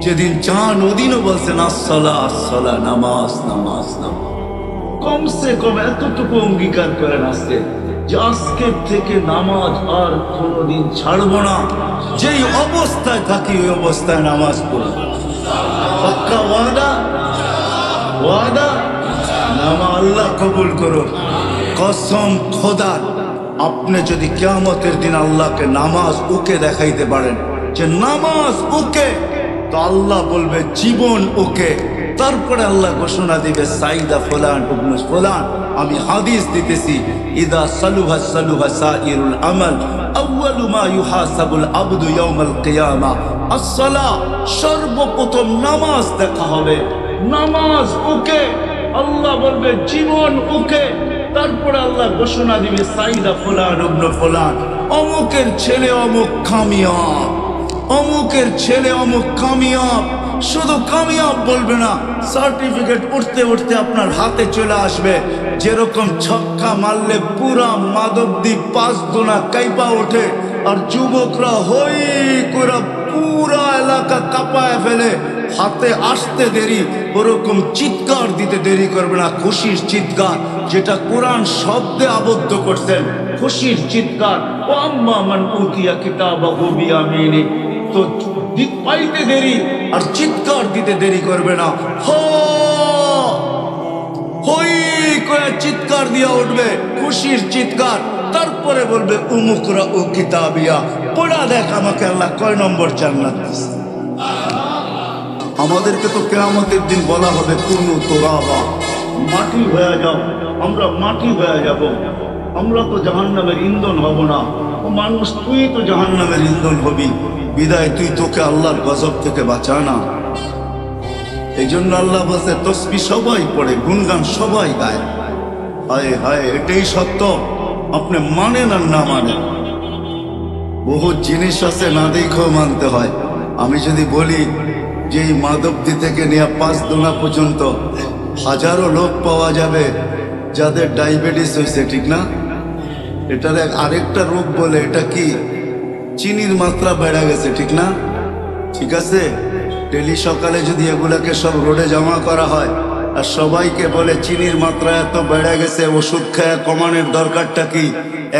যেদিন চান ওদিনও বলছেন আসসালা আসসালা, নামাজ নামাজ নামাজ। কমসে কম এতটুকু অঙ্গীকার করেন আজকে যে আজকের থেকে নামাজ আর কোনোদিন ছাড়বো না, যেই অবস্থায় থাকি ওই অবস্থায় নামাজ পড়ব। পাক্কা ওয়াদা? ওয়াদা? নামা আল্লাহ কবুল করো। কসম খোদার, আপনি যদি কিয়ামতের দিন আল্লাহকে নামাজ ওকে দেখাইতে পারেন যে নামাজ ওকে, তো আল্লাহ বলবে জীবন ওকে। তারপরে আল্লাহ ঘোষণা দিবে সাইদা ফুলান ইবনে ফুলান, আমি হাদিস দিতেছি, ইদা সালুহা সালুহা সাইরুল আমাল, আউয়ালু মা ইউহাসাবুল আবদু ইয়াউমাল কিয়ামা as-সালাহ। সর্বপ্রথম নামাজ দেখা হবে, নামাজ ওকে, আল্লাহ বলবে জীবন ওকে। তারপরে আল্লাহ ঘোষণা দিবে সাইদা ফুলান ইবনে ফুলান, অমুকের ছেলে অমুক কামিয়াব, অমুকের ছেলে অমুক কামিয়াব। শুধু কামিয়াব বলবে না, সার্টিফিকেট উঠতে উঠতে আপনার হাতে চলে আসবে। যেরকম ছক্কা মারলে পুরা মাধবদ্বীপ 5 দুনা কাইপা ওঠে, আর যুবকরা হই করে পুরা এলাকা কাঁপায় ফেলে, হাতে আসতে দেরি, ওরকম চিৎকার দিতে দেরি করবে না। খুশির চিৎকার, যেটা কোরআন শব্দে আবদ্ধ করছেন, খুশির চিৎকার। ও আম্মা মান উতিয়া কিতাবাহু বিয়ামিনি, তো দিক পাইতে দেরি আর চিৎকার দিতে দেরি করবে না। হই করে চিৎকার দিয়া উঠবে, খুশির চিৎকার। তারপরে বলবে উমুকরা ও কিতাবিয়া, পড়া দেখ আমাকে আল্লাহ কয় নম্বর জান্নাত দিছে। আমাদেরকে তো কিয়ামতের দিন বলা হবে কুনু তুরাবা, মাটি হয়ে যাও। আমরা মাটি হয়ে যাব, আমরা তো জাহান্নামের ইন্ধন হব না। ও মানুষ, তুই তো জাহান্নামের ইন্ধন হবি, বিদায় তুই তোকে আল্লাহর গজব থেকে বাঁচা না। এই জন্য আল্লাহ বলছে তসবিহ সবাই পড়ে, গুনগান সবাই গায়। হায় হায়, এটাই সত্য। আপনি মানেন আর না মানেন, বহু জিনিস আছে না দেখেও মানতে হয়। আমি যদি বলি যে এই মাধবদী থেকে নিয়ে 5 দোনা পর্যন্ত হাজারো লোক পাওয়া যাবে যাদের ডায়াবেটিস হয়েছে, ঠিক না? এটার আরেকটা রোগ বলে, এটা কি চিনির মাত্রা বেড়ে গেছে, ঠিক না? ঠিক আছে, ডেলি সকালে যদি এগুলাকে সব রোডে জমা করা হয় আর সবাইকে বলে চিনির মাত্রা এত বেড়ে গেছে, ওষুধ খেয়ে কমানোর দরকারটা কি,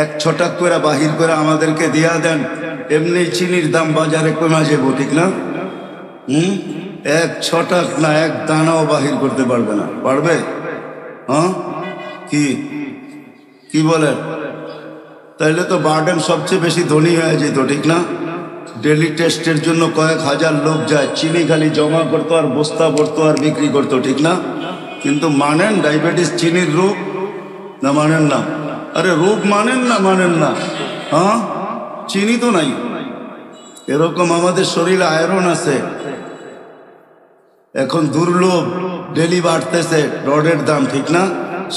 1 ছটাক করে বাহির করে আমাদেরকে দিয়া দেন, এমনি চিনির দাম বাজারে কমে যাবো, ঠিক না? 1 ছটাক না, 1 দানাও বাহির করতে পারবে না। পারবে? হ্যাঁ, কি বলেন? তাইলে তো বার্ডেন সবচেয়ে বেশি ধনী হয়ে যেত, ঠিক না? ডেলি টেস্টের জন্য কয়েক হাজার লোক যায়, চিনি খালি জমা করতো আর বস্তা ভরতো আর বিক্রি করতো, ঠিক না? কিন্তু মানেন ডায়াবেটিস চিনির রোগ? না মানেন না? আরে রোগ মানেন না, মানেন না? হ্যাঁ, চিনি তো নাই। এরকম আমাদের শরীরে আয়রন আছে, এখন দুর্লভ, ডেলি বাড়তেছে রডের দাম, ঠিক না?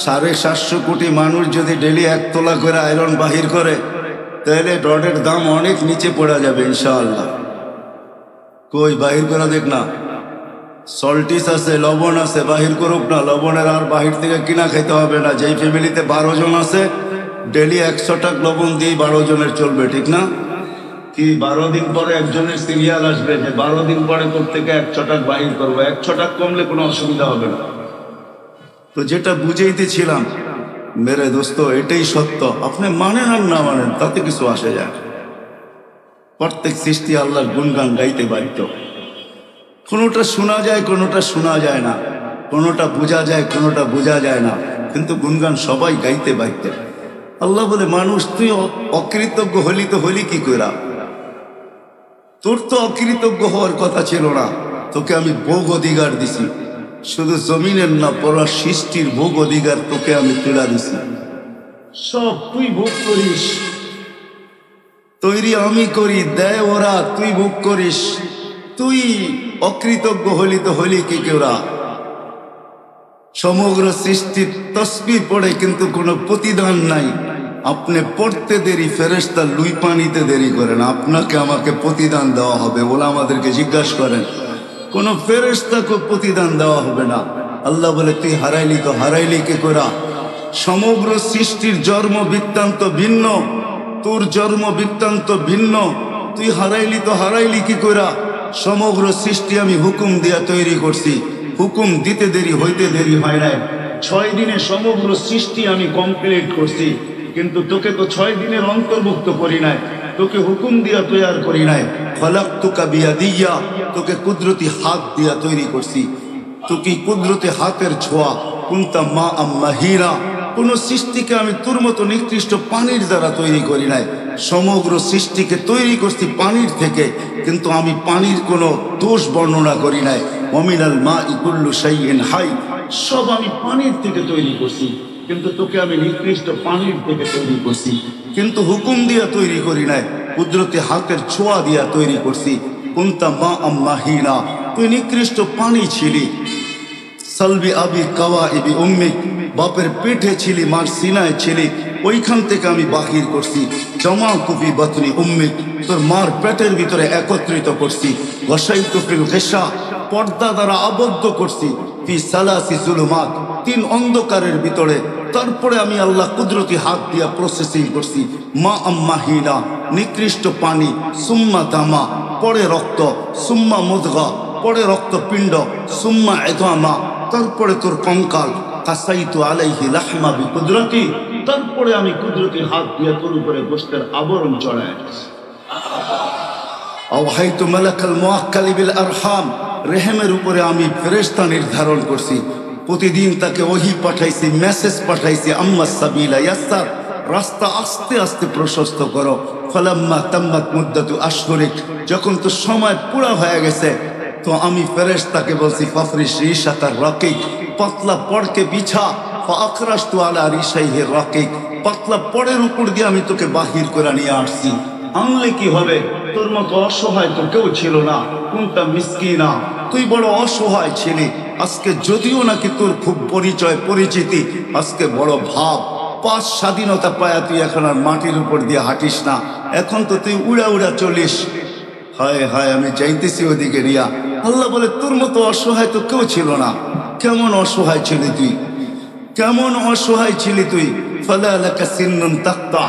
750 কোটি মানুষ যদি ডেলি 1 তোলা করে আয়রন বাহির করে, তাহলে রডের দাম অনেক নিচে পড়া যাবে ইনশাআল্লাহ। কই বাহির করে দেখ না। সল্টিস আছে, লবণ আছে, বাহির করুক না। লবণের আর বাহির থেকে কিনা খেতে হবে না। যেই ফ্যামিলিতে 12 জন আছে, ডেলি 100 টাকা লবণ দিয়ে 12 জনের চলবে, ঠিক না? কি 12 দিন পরে একজনের সিরিয়াল আসবে যে 12 দিন পরে তোর থেকে 100 টাকা বাহির করবো। 100 টাকা কমলে কোনো অসুবিধা হবে না। তো যেটা বুঝাইতেছিলাম মেরে দোস্ত, এটাই সত্য। আপনি মানেন আর না মানেন তাতে কিছু আসে যায়। প্রত্যেক সৃষ্টি আল্লাহর গুণগান গাইতে বাধ্য। কোনোটা শোনা যায়, কোনোটা শোনা যায় না, কোনোটা বোঝা যায়, কোনোটা বোঝা যায় না, কিন্তু গুণগান সবাই গাইতে বাধ্য। আল্লাহ বলে, মানুষ তুই অকৃতজ্ঞ হলি তো হলি কি কইরা? তোর তো অকৃতজ্ঞ হওয়ার কথা ছিল না। তোকে আমি ভোগ অধিকার দিছি, শুধু জমিনের না, পুরা সৃষ্টির ভোগ অধিকার তোকে আমি তুলে দিছি। সব তুই ভোগ করিস, তৈরি আমি করি, দেয় ওরা, তুই ভোগ করিস। তুই অকৃতজ্ঞ হলি তো হলি কি কেউরা? সমগ্র সৃষ্টির তসবিহ পড়ে কিন্তু কোনো প্রতিদান নাই। আপনি পড়তে দেরি, ফেরেশতা লুই পানিতে দেরি করেন, আপনাকে আমাকে প্রতিদান দেওয়া হবে। ওলা আমাদেরকে জিজ্ঞাসা করেন, কোন ফেরেশতাকে প্রতিদান দেওয়া হবে না। আল্লাহ বলে, তুই হারাইলি তো হারাইলি কে করা? সমগ্র সৃষ্টির জন্ম বৃত্তান্ত ভিন্ন, তোর জন্ম বৃত্তান্ত ভিন্ন, তুই হারাইলি তো হারাইলি কি করা? সমগ্র সৃষ্টি আমি হুকুম দিয়া তৈরি করছি, হুকুম দিতে দেরি হইতে দেরি হয় নাই। 6 দিনে সমগ্র সৃষ্টি আমি কমপ্লিট করছি, কিন্তু তোকে তো 6 দিনের অন্তর্ভুক্ত করি নাই, তোকে হুকুম দিয়া তৈরি করি নাই। খলাকতুকা বিয়াদিয়া, তোকে কুদরতি হাত দিয়া তৈরি করছি। তোকে কুদরতি হাতের ছোঁয়া। কুনতা মা আম্মাহিরা, কোন সৃষ্টিকে আমি তোর মতো নিকৃষ্ট পানির দ্বারা তৈরি করি নাই। সমগ্র সৃষ্টিকে তৈরি করছি পানির থেকে, কিন্তু আমি পানির কোনো দোষ বর্ণনা করি নাই। ওয়ামিনাল মাই কুল্লু শাইইন হাই, সব আমি পানির থেকে তৈরি করছি, কিন্তু তোকে আমি নিকৃষ্ট পানির থেকে তৈরি করছি, কিন্তু হুকুম দিয়া তৈরি করি নাই, কুদরতি হাতের ছোঁয়া দিয়া তৈরি করছি। কুনতা মা আম্মাহিনা, তুই নিকৃষ্ট পানি ছিলি। সালবি আবি কাওয়া ইবি উম্মিক, বাপের পেটে ছিলি, মার সিনায় ছিলি, ওইখান থেকে আমি বাহির করছি। জমা কুফি বাতনি উম্মিক, তোর মার পেটের ভিতরে একত্রিত করছি। গসাইতু ফিল গিশা, পর্দা দ্বারা আবদ্ধ করছি। ফি সালাসি জুলুমাত, 3 অন্ধকারের ভিতরে। তারপরে আমি আল্লাহ কুদরতি হাত দিয়া প্রসেসিং করছি। মা আম্মাহিনা, নিকৃষ্ট পানি, সুম্মা দামা, পরে রক্ত, সুম্মা মুদগা, পরে রক্তপিণ্ড, সুম্মা ইযামা, তারপরে তোর কঙ্কাল, কাসাইতু আলাইহি লাহমা বিকুদরতি, তারপরে আমি কুদরতি হাত দিয়ে তোর উপরে গোশতের আবরণ চড়াই। আওহাইতু মালাকাল মুআক্কালি বিল আরহাম, রেহেমের উপরে আমি ফেরেশতা নির্ধারণ করছি, প্রতিদিন তাকে ওহী পাঠাইছি, মেসেজ পাঠাইছি, আম্মা সাবিলা ইয়াসসার, রাস্তা আস্তে আস্তে প্রশস্ত করো। ফালাম্মা তাম্মাত মুদ্দাতু আশহুরিক, যখন তো সময় পুরা হয়ে গেছে, তো আমি ফেরেশতাকে বলছি ফাফরিশ রিশাতার রাকিক, পাতলা পড়কে বিছা। ফাআকরাশতু আলা রিশাইহির রাকিক, পাতলা পড়ের উপর দিয়ে আমি তোকে বাহির করে নিয়ে আসছি। আনলে কি হবে, তোর মতো অসহায় তো কেউ ছিল না, কোনটা মিসকিনা, তুই বড় অসহায় ছিলি। আজকে যদিও নাকি তোর খুব পরিচয় পরিচিতি, আজকে বড় ভাব, পাঁচ স্বাধীনতা পায়া তুই এখন আর মাটির উপর দিয়ে হাঁটিস না, এখন তো তুই উড়া উড়া চলিস। হায় হায়, আমি যাইতেছি ওদিকে রিয়া। আল্লাহ বলে তোর মতো অসহায় তো কেউ ছিল না। কেমন অসহায় ছিলি তুই, কেমন অসহায় ছিলি তুই। ফালা লাকা সিন্নুন তাকতা,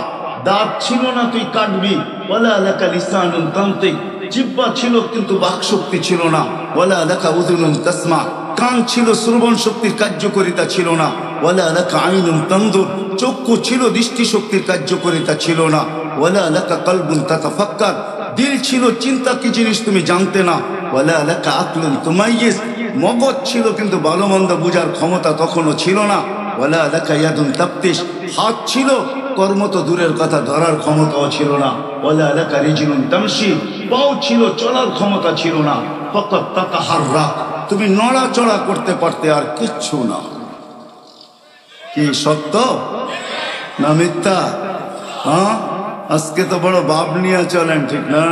দাঁত ছিল না তুই কাটবি। ওয়ালা লাকা লিসানুন তানতিক, জিহ্বা ছিল কিন্তু বাকশক্তি ছিল না। ওয়ালা লাকা উযুনুন তাসমা, কান ছিল, শ্রবণ শক্তির কার্যকারিতা ছিল না। ওয়ালা লাকা আইনুন তানদুর, চক্ষু ছিল, দৃষ্টিশক্তির কার্যকারিতা ছিল না। ওয়ালা লাকা কলবুন তাতাফাক্কার, দিল ছিল, চিন্তা কি জিনিস তুমি জানতে না। ওয়ালা লাকা আকলুন তুমাইয়িজ, মগজ ছিল কিন্তু ভালো মন্দ বুঝার ক্ষমতা তখনও ছিল না। ওয়ালা লাকা ইয়াদুন তাফতিশ, হাত ছিল, কর্ম তো দূরের কথা, ধরার ক্ষমতাও ছিল না। ওয়ালা লাকা রিজলুন তামশি, পাও ছিল, চলার ক্ষমতা ছিল না। ফাকাত তাতাহাররাক, তুমি নড়াচড়া করতে পারতে, আর কিচ্ছু না। কি সত্য না মিথ্যা? হ্যাঁ, আজকে তো বড় ভাব নিয়ে চলেন, ঠিক না?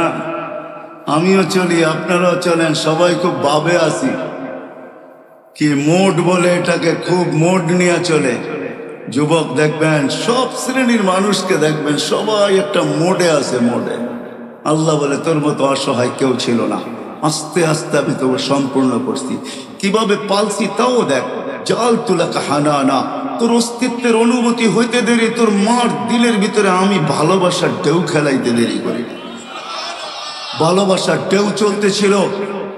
আমিও চলি, আপনারাও চলেন, সবাই খুব ভাবে আছি। কি মোড বলে এটাকে, খুব মোড নিয়ে চলে। যুবক দেখবেন, সব শ্রেণীর মানুষকে দেখবেন, সবাই একটা মোডে আছে, মোডে। আল্লাহ বলে তোর মতো অসহায় কেউ ছিল না। আস্তে আস্তে আমি তোকে সম্পূর্ণ করছি। কিভাবে পালছি তাও দেখ। জাল তুলাকা হানানা, তোর অস্তিত্বের অনুভূতি হইতে দেরি, তোর মার দিলের ভিতরে আমি ভালোবাসার ঢেউ খেলাইতে দেরি করি। ভালোবাসার ঢেউ চলতেছিল,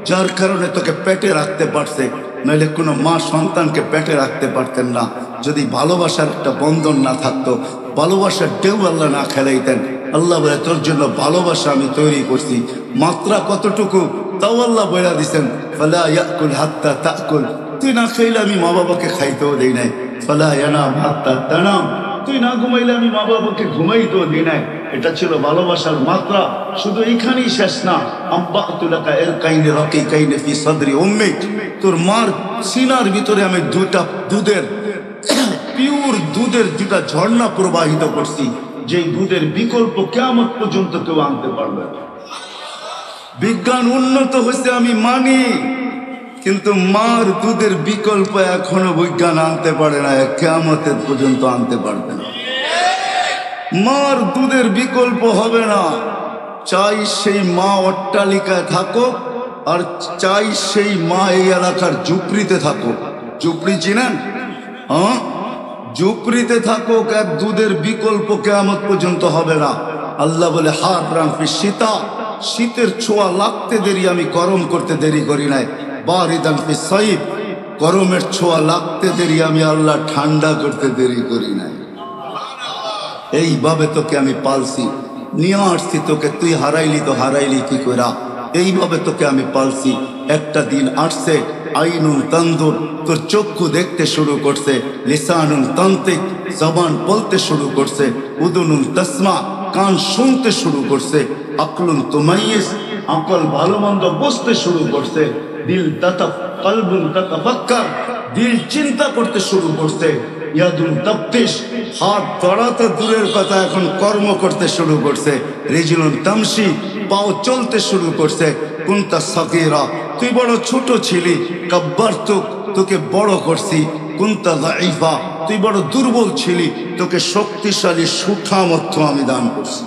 যার কারণে তোকে পেটে রাখতে পারছে, নইলে কোনো মা সন্তানকে পেটে রাখতে পারতেন না। যদি ভালোবাসার একটা বন্ধন না থাকতো, ভালোবাসার ঢেউ আল্লাহ না খেলাইতেন। আল্লাহ বলে তোর জন্য ভালোবাসা আমি তৈরি করছি। মাত্রা কতটুকু তাও আল্লাহ বলে দিছেন, ফালা ইয়াকুল হাত্তা তাকুল, তুই না খাইলে আমি মা বাবাকে খাইতেও দেই নাই। ফালা ইয়ানাম হাত্তা তানাম, তুই না ঘুমাইলে আমি মা বাবাকে ঘুমাইতেও দিই নাই। এটা ছিল ভালোবাসার মাত্রা। শুধু এখানেই শেষ না, আব্বাতুলাকা ইরকাইনি রাকিকাইনি ফি সাদরি উম্মিক, তোর মার সিনার ভিতরে আমি দুটা দুধের পিওর দুধের দুটা ঝর্ণা প্রবাহিত করছি, যেই দুধের বিকল্প কিয়ামত পর্যন্ত কেউ আনতে পারবে না। বিজ্ঞান উন্নত হয়েছে আমি মানি, কিন্তু মার দুধের বিকল্প এখনো বিজ্ঞান আনতে পারে না, কিয়ামতের পর্যন্ত আনতে পারবে না। মার দুধের বিকল্প হবে না। চাই সেই মা অট্টালিকায় থাকুক, আর চাই সেই মা এই এলাকার ঝুপড়িতে থাকুক। ঝুপড়ি চিনেন? হ্যাঁ, ঝুপড়িতে থাকুক, এক দুধের বিকল্প কিয়ামত পর্যন্ত হবে না। আল্লাহ বলে হার রামফি শীতা, শীতের ছোঁয়া লাগতে দেরি, আমি গরম করতে দেরি করি নাই। বারিদান ফি সাইফ, গরমের ছোঁয়া লাগতে দেরি, আমি আল্লাহ ঠান্ডা করতে দেরি করি নাই। এইভাবে তোকে আমি পালছি, নিয়ে আসছি তোকে। তুই হারাইলি তো হারাইলি কি কইরা? এইভাবে তোকে আমি পালছি। একটা দিন আসছে, আইনুন তানদুর, তোর চক্ষু দেখতে শুরু করছে। লিসানুন তান্তিক, জবান বলতে শুরু করছে। উদুনুন তাসমা, কান শুনতে শুরু করছে। আকলুন তুমাইয়িজ, আকল ভালো মন্দ বুঝতে শুরু করছে। দিল কলবুন তাতাফাক্কার, দিল চিন্তা করতে শুরু করছে। ইয়াদুন তাফতিশ, হাত ধরা তো দূরের কথা, এখন কর্ম করতে শুরু করছে। রিজলুন তামশি, পাও চলতে শুরু করছে। কুনতা সাগীরা, তুই বড় ছোট ছিলি। কাব্বারতুক, তোকে বড় করছি। কুনতা যায়ীফা, তুই বড় দুর্বল ছিলি, তোকে শক্তিশালী সুঠামত্ব আমি দান করছি।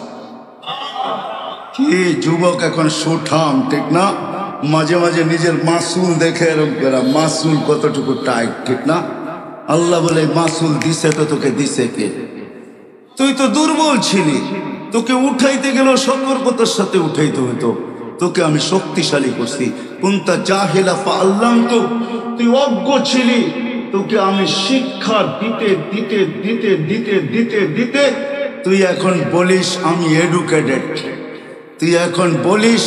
কি যুবক এখন সুঠাম, ঠিক না? মাঝে মাঝে নিজের মাসুল দেখে এরকম করা, মাসুল কতটুকু টাইট, ঠিক না? আল্লাহ বলে মাসুল দিছে তো তোকে দিছে কে? তুই তো দুর্বল ছিলি, তোকে উঠাইতে গেলেও সতর্কতার সাথে উঠাইতে হতো। তোকে আমি শক্তিশালী করছি। কুনতা জাহিলা ফাআল্লামতু, তুই অজ্ঞ ছিলি, তোকে আমি শিক্ষা দিতে দিতে দিতে দিতে দিতে দিতে তুই এখন বলিস আমি এডুকেটেড, তুই এখন বলিস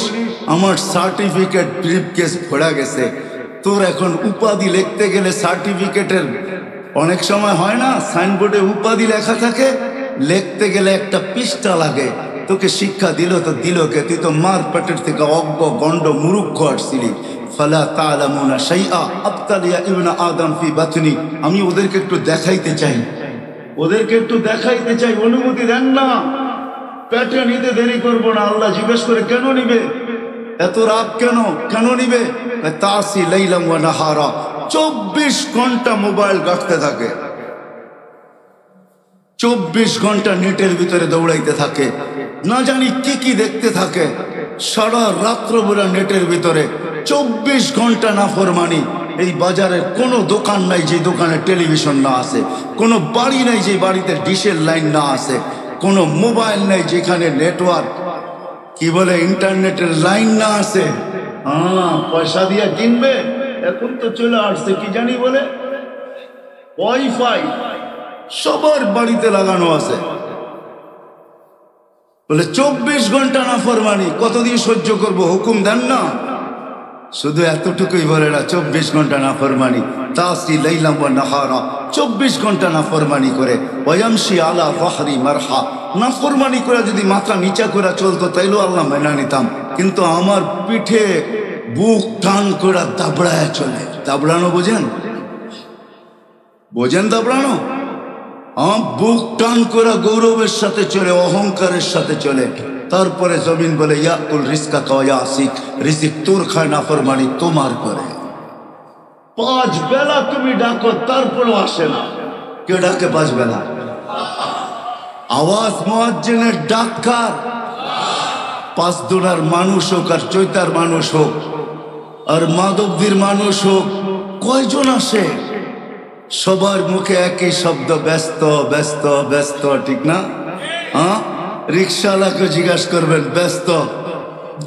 আমার সার্টিফিকেট ব্রিফকেস পড়া গেছে। তোর এখন উপাধি লিখতে গেলে সার্টিফিকেটের অনেক সময় হয় না সাইনবোর্ডে উপাধি লেখা থাকে, লিখতে গেলে একটা পৃষ্ঠা লাগে। তোকে শিক্ষা দিল তো দিল কে? তুই তো মার পেটের থেকে অজ্ঞ গণ্ড মুরুক্ষ আসছিলি। ফালা তা'লামুনা শাইআ আবতালিয়া ইবনা আদম ফি বাতনি। আমি ওদেরকে একটু দেখাইতে চাই, ওদেরকে একটু দেখাইতে চাই, অনুমতি দেন না। পেটে নিতে দেরি করবো না। আল্লাহ জিজ্ঞেস করে কেন নিবে, এত রাত কেন, কেন নিবে? তাসি লাইলাম ওয়া নাহারা, 24 ঘন্টা মোবাইল ঘাঁটতে থাকে, 24 ঘন্টা নেটের ভিতরে দৌড়াইতে থাকে, না জানি কি কি দেখতে থাকে, সারা রাত্র বেলা নেটের ভিতরে 24 ঘন্টা নাফরমানি। এই বাজারের কোনো দোকান নাই যে দোকানে টেলিভিশন না আছে, কোনো বাড়ি নাই যে বাড়িতে ডিশের লাইন না আছে, কোনো মোবাইল নাই যেখানে নেটওয়ার্ক কি বলে ইন্টারনেটের লাইন না আছে। পয়সা দিয়ে কিনবে, এখন তো চলে আসছে কি জানি বলে ওয়াইফাই, সবার বাড়িতে লাগানো আছে। বলে 24 ঘন্টা নাফরমানি, কতদিন সহ্য করবো? হুকুম দেন না। শুধু এতটুকুই বলে না, 24 ঘন্টা নাফরমানি। তাসি লাইলাম ওয়া নাহারা, 24 ঘন্টা নাফরমানি করে। ওয়ায়ামশি আলা ফাহরি মারহা, নাফরমানি করে যদি মাথা নিচা করে চলতো তাইলেও আল্লাহ মেনে নিতাম, কিন্তু আমার পিঠে বুক টান করে দাবড়ায় চলে। দাবড়ানো বোঝেন? বোঝেন দাবড়ানো? বুক টান করে গৌরবের সাথে চলে, অহংকারের সাথে চলে। তারপরে জমিন বলে ইয়াকুল রিজকা কা ইয়াসিক, রিজিক তোর খায় নাফরমানি তোমার করে। 5 বেলা তুমি ডাকো তারপরও আসে না। কে ডাকে 5 বেলা? আওয়াজ মুয়াজ্জিনের ডাক্কার, 5 দোনার মানুষ হোক আর চৈতার মানুষ হোক আর মাধবদীর মানুষ হোক, কয়জন আসে? সবার মুখে একই শব্দ, ব্যস্ত ব্যস্ত ব্যস্ত, ঠিক না? রিক্সাওয়ালাকে জিজ্ঞাসা করবেন ব্যস্ত,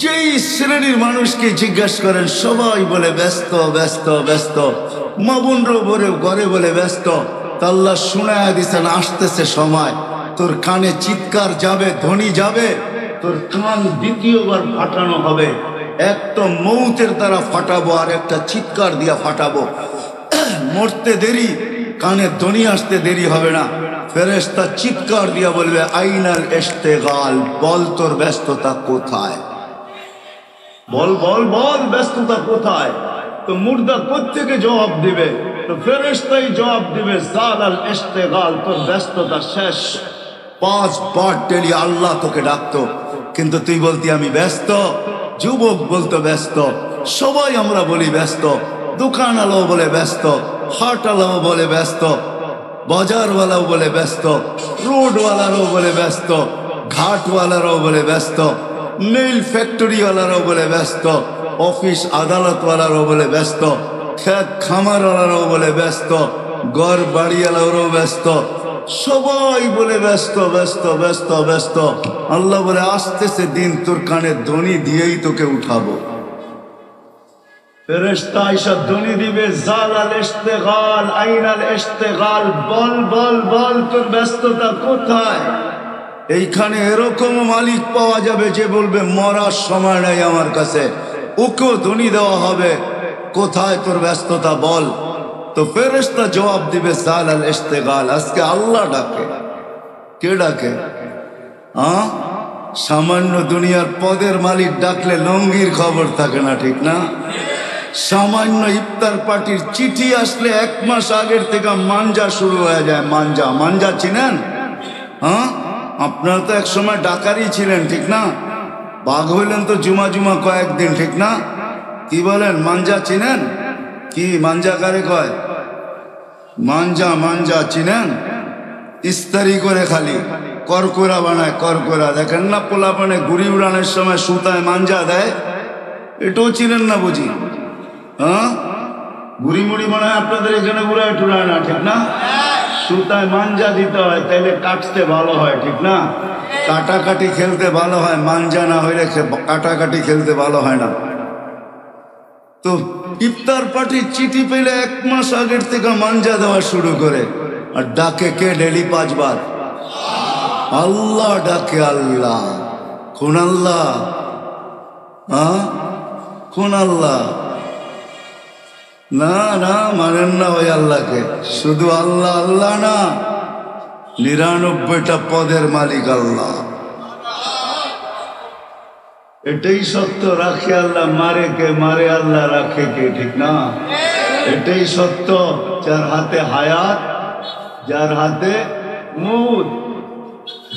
যেই শ্রেণীর মানুষকে জিজ্ঞাসা করেন সবাই বলে ব্যস্ত ব্যস্ত ব্যস্ত। মা বোনরাও বলে ঘরে বলে ব্যস্ত। আল্লাহ শুনায়া দিছেন আসতেছে সময়, তোর কানে চিৎকার যাবে, ধ্বনি যাবে, তোর কান দ্বিতীয়বার ফাটানো হবে। একটা মৌতের দ্বারা ফাটাবো আর একটা চিৎকার দিয়া ফাটাবো। মরতে দেরি, কানে ধ্বনি আসতে দেরি হবে না। ফেরেশতা চিৎকার দিয়া বলবে আইনাল ইশতিগাল, বল তোর ব্যস্ততা কোথায়? বল বল বল, ব্যস্ততা কোথায়? তো মুর্দা কোত্থেকে জবাব দিবে? তো ফেরেশতাই জবাব দিবে জালাল ইশতিগাল, তোর ব্যস্ততা শেষ। 5 বার ডেলি আল্লাহ তোকে ডাকতো, কিন্তু তুই বলতি আমি ব্যস্ত। যুবক বলতো ব্যস্ত, সবাই আমরা বলি ব্যস্ত। দোকানওয়ালাও বলে ব্যস্ত, হাটওয়ালাও বলে ব্যস্ত, বাজারওয়ালাও বলে ব্যস্ত, রোডওয়ালারও বলে ব্যস্ত, ঘাটওয়ালারও বলে ব্যস্ত, নেইল ফ্যাক্টরিওয়ালারও বলে ব্যস্ত, অফিস আদালতওয়ালারও বলে ব্যস্ত, খেত খামারওয়ালারও বলে ব্যস্ত, ঘর বাড়িওয়ালারও ব্যস্ত, সবাই বলে ব্যস্ত ব্যস্ত ব্যস্ত ব্যস্ত। আল্লাহ বলে আসতেছে দিন, তোর কানে ধ্বনি দিয়েই তোকে উঠাবো। ফেরেশতা আয়েশা ধ্বনি দিবে জালাল ইশতিগাল, আইনাল ইশতিগাল, বল বল বল তোর ব্যস্ততা কোথায়? এইখানে এরকম মালিক পাওয়া যাবে যে বলবে মরার সময় নাই আমার কাছে, ওকেও ধ্বনি দেওয়া হবে কোথায় তোর ব্যস্ততা বল। তো ফেরেশতা জবাব দিবে জালাল ইশতিগাল। আজকে আল্লাহ ডাকে। কে ডাকে? সামান্য দুনিয়ার পদের মালিক ডাকলে লঙ্গির খবর থাকে না, ঠিক না? সামান্য ইফতার পার্টির চিঠি আসলে 1 মাস আগের থেকে মাঞ্জা শুরু হয়ে যায়। মাঞ্জা, মাঞ্জা চিনেন? আপনারা তো এক সময় ডাকারই ছিলেন, ঠিক না? বাঘ হইলেন তো জুমা জুমা কয়েকদিন, ঠিক না? কি বলেন, মাঞ্জা চিনেন? কি মাঞ্জা কারে কয়? মাঞ্জা, মাঞ্জা চিনেন? ইস্তারি করে খালি করকোরা বানায়, করকোরা। দেখেন না পোলাপানে ঘুড়ি উড়ানোর সময় সুতায় মাঞ্জা দেয়, এটাও চিনেন না বুঝি? ঘুড়ি মুড়ি বানায় আপনাদের এখানে উড়ায় টুড়ায় না, ঠিক না? সুতায় মাঞ্জা দিতে হয়, তাইলে কাটতে ভালো হয়, ঠিক না? কাটাকাটি খেলতে ভালো হয়, মাঞ্জা না হইলে কাটাকাটি খেলতে ভালো হয় না। তো ইফতার পার্টির চিঠি পেলে 1 মাস আগের থেকে মাঞ্জা দেওয়া শুরু করে। আর ডাকে কে ডেলি 5 বার? আল্লাহ ডাকে। আল্লাহ কোন আল্লাহ? কোন আল্লাহ? না না, মানেন না ওই আল্লাহকে। শুধু আল্লাহ আল্লাহ না, 99টা পদের মালিক আল্লাহ। এটাই সত্য। রাখে আল্লাহ, মারে কে? মারে আল্লাহ, রাখে কে? ঠিক না? এটাই সত্য। যার হাতে হায়াত, যার হাতে মউত,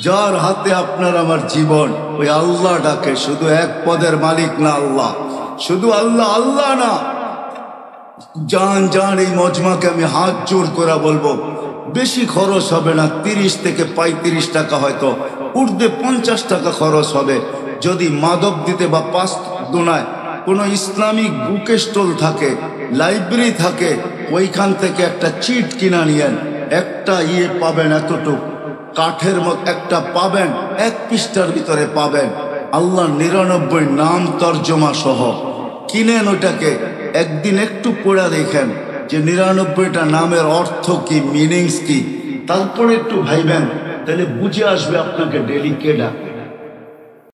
যার হাতে আপনার আমার জীবন, ওই আল্লাহ ডাকে। শুধু 1 পদের মালিক না আল্লাহ, শুধু আল্লাহ আল্লাহ না। জান জান এই মজমাকে আমি হাত জোর করে বলবো, বেশি খরচ হবে না। 30 থেকে 35 টাকা, হয়তো উর্ধে 50 টাকা খরচ হবে। যদি মাদক দিতে বা 5 দোনায় কোনো ইসলামিক বুক স্টল থাকে, লাইব্রেরি থাকে, ওইখান থেকে একটা চিট কিনা নিয়েন। একটা পাবেন, এতটুক কাঠের মতো একটা পাবেন, 1 পৃষ্ঠার ভিতরে পাবেন আল্লাহ 99 নাম তর্জমা সহ। কিনেন ওটাকে, একদিন একটু পড়ে দেখেন যে 99টা নামের অর্থ কি, মিনিংস কি। তারপরে একটু ভাইবেন, তাহলে বুঝে আসবে আপনাকে ডেলি কে ডাকে।